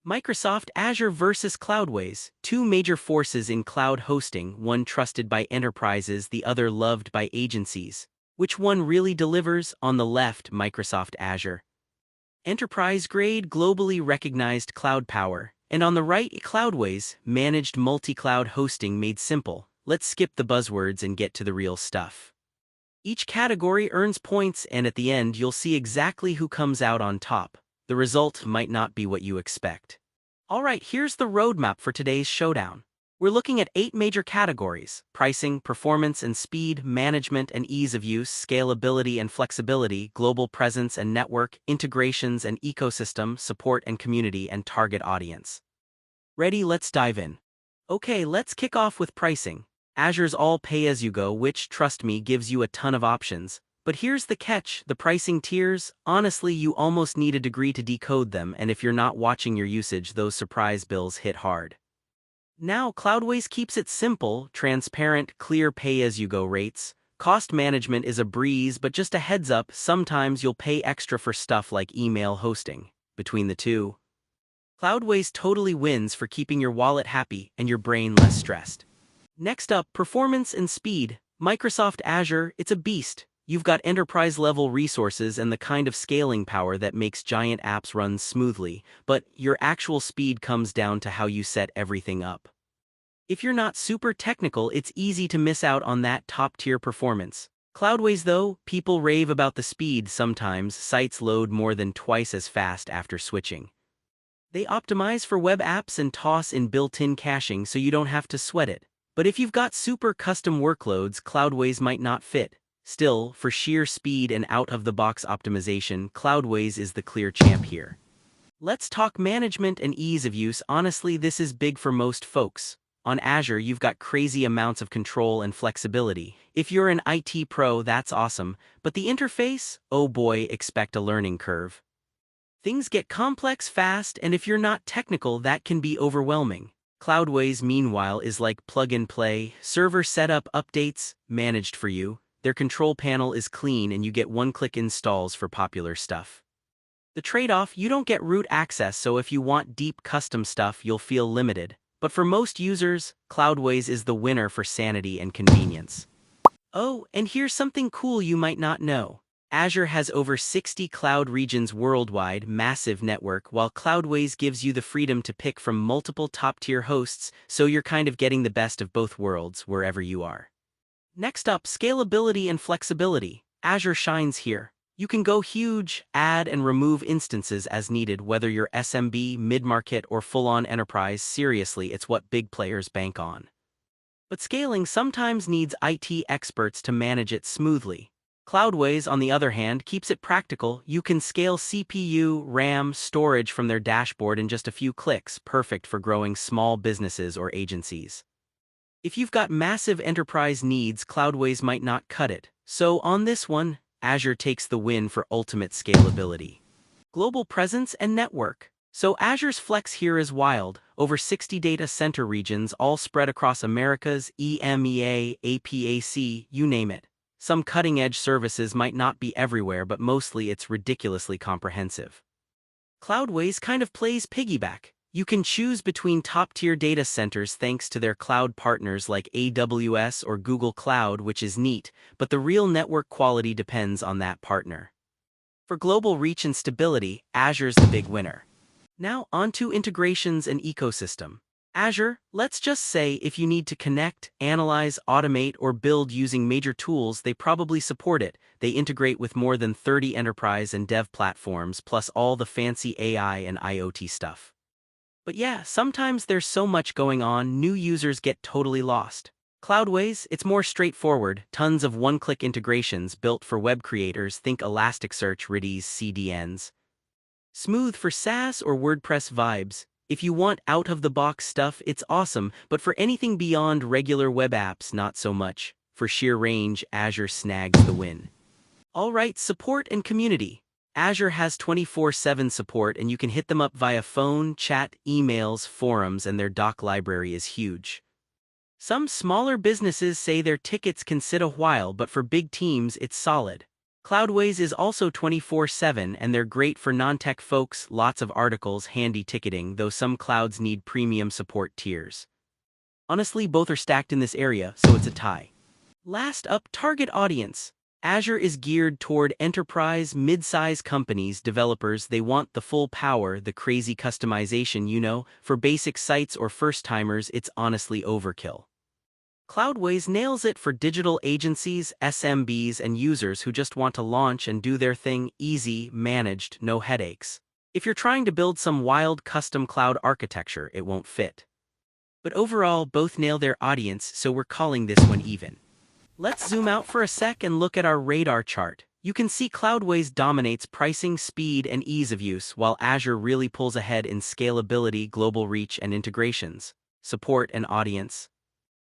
Microsoft Azure versus Cloudways, two major forces in cloud hosting, one trusted by enterprises, the other loved by agencies. Which one really delivers? On the left, Microsoft Azure. Enterprise-grade, globally recognized cloud power. And on the right, Cloudways, managed multi-cloud hosting made simple. Let's skip the buzzwords and get to the real stuff. Each category earns points, and at the end you'll see exactly who comes out on top. The result might not be what you expect. Alright, here's the roadmap for today's showdown. We're looking at 8 major categories: pricing, performance and speed, management and ease of use, scalability and flexibility, global presence and network, integrations and ecosystem, support and community, and target audience. Ready? Let's dive in. Okay, let's kick off with pricing. Azure's all pay-as-you-go, which, trust me, gives you a ton of options. But here's the catch: the pricing tiers, honestly, you almost need a degree to decode them, and if you're not watching your usage, those surprise bills hit hard. Now, Cloudways keeps it simple, transparent, clear pay-as-you-go rates. Cost management is a breeze, but just a heads up, sometimes you'll pay extra for stuff like email hosting. Between the two, Cloudways totally wins for keeping your wallet happy and your brain less stressed. Next up, performance and speed. Microsoft Azure, it's a beast. You've got enterprise-level resources and the kind of scaling power that makes giant apps run smoothly, but your actual speed comes down to how you set everything up. If you're not super technical, it's easy to miss out on that top-tier performance. Cloudways, though, people rave about the speed. Sometimes sites load more than twice as fast after switching. They optimize for web apps and toss in built-in caching so you don't have to sweat it. But if you've got super custom workloads, Cloudways might not fit. Still, for sheer speed and out-of-the-box optimization, Cloudways is the clear champ here. Let's talk management and ease of use. Honestly, this is big for most folks. On Azure, you've got crazy amounts of control and flexibility. If you're an IT pro, that's awesome. But the interface? Oh boy, expect a learning curve. Things get complex fast, and if you're not technical, that can be overwhelming. Cloudways, meanwhile, is like plug-and-play, server setup updates, managed for you. Their control panel is clean and you get one-click installs for popular stuff. The trade-off: you don't get root access, so if you want deep custom stuff, you'll feel limited. But for most users, Cloudways is the winner for sanity and convenience. Oh, and here's something cool you might not know. Azure has over 60 cloud regions worldwide, massive network, while Cloudways gives you the freedom to pick from multiple top-tier hosts, so you're kind of getting the best of both worlds wherever you are. Next up, scalability and flexibility. Azure shines here. You can go huge, add and remove instances as needed, whether you're SMB, mid-market, or full-on enterprise. Seriously, it's what big players bank on. But scaling sometimes needs IT experts to manage it smoothly. Cloudways, on the other hand, keeps it practical. You can scale CPU, RAM, storage from their dashboard in just a few clicks, perfect for growing small businesses or agencies. If you've got massive enterprise needs, Cloudways might not cut it. So on this one, Azure takes the win for ultimate scalability. Global presence and network. So Azure's flex here is wild. Over 60 data center regions, all spread across Americas, EMEA, APAC, you name it. Some cutting-edge services might not be everywhere, but mostly it's ridiculously comprehensive. Cloudways kind of plays piggyback. You can choose between top-tier data centers thanks to their cloud partners like AWS or Google Cloud, which is neat, but the real network quality depends on that partner. For global reach and stability, Azure's the big winner. Now, onto integrations and ecosystem. Azure, let's just say if you need to connect, analyze, automate, or build using major tools, they probably support it. They integrate with more than 30 enterprise and dev platforms, plus all the fancy AI and IoT stuff. But yeah, sometimes there's so much going on, new users get totally lost. Cloudways, it's more straightforward, tons of one-click integrations built for web creators, think Elasticsearch, Redis, CDNs. Smooth for SaaS or WordPress vibes. If you want out-of-the-box stuff, it's awesome, but for anything beyond regular web apps, not so much. For sheer range, Azure snags the win. Alright, support and community. Azure has 24/7 support and you can hit them up via phone, chat, emails, forums, and their doc library is huge. Some smaller businesses say their tickets can sit a while, but for big teams, it's solid. Cloudways is also 24/7 and they're great for non-tech folks, lots of articles, handy ticketing, though some clouds need premium support tiers. Honestly, both are stacked in this area, so it's a tie. Last up, target audience. Azure is geared toward enterprise, mid-size companies, developers. They want the full power, the crazy customization, For basic sites or first-timers, it's honestly overkill. Cloudways nails it for digital agencies, SMBs, and users who just want to launch and do their thing, easy, managed, no headaches. If you're trying to build some wild custom cloud architecture, it won't fit. But overall, both nail their audience, so we're calling this one even. Let's zoom out for a sec and look at our radar chart. You can see Cloudways dominates pricing, speed, and ease of use, while Azure really pulls ahead in scalability, global reach, and integrations, support, and audience.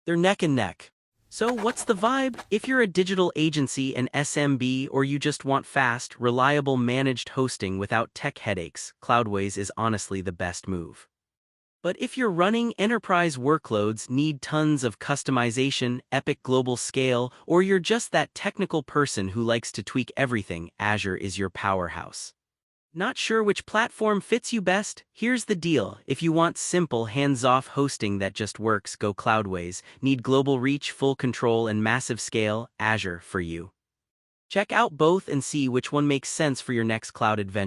They're neck and neck. So what's the vibe? If you're a digital agency, an SMB, or you just want fast, reliable managed hosting without tech headaches, Cloudways is honestly the best move. But if you're running enterprise workloads, need tons of customization, epic global scale, or you're just that technical person who likes to tweak everything, Azure is your powerhouse. Not sure which platform fits you best? Here's the deal. If you want simple, hands-off hosting that just works, go Cloudways. Need global reach, full control, and massive scale? Azure for you. Check out both and see which one makes sense for your next cloud adventure.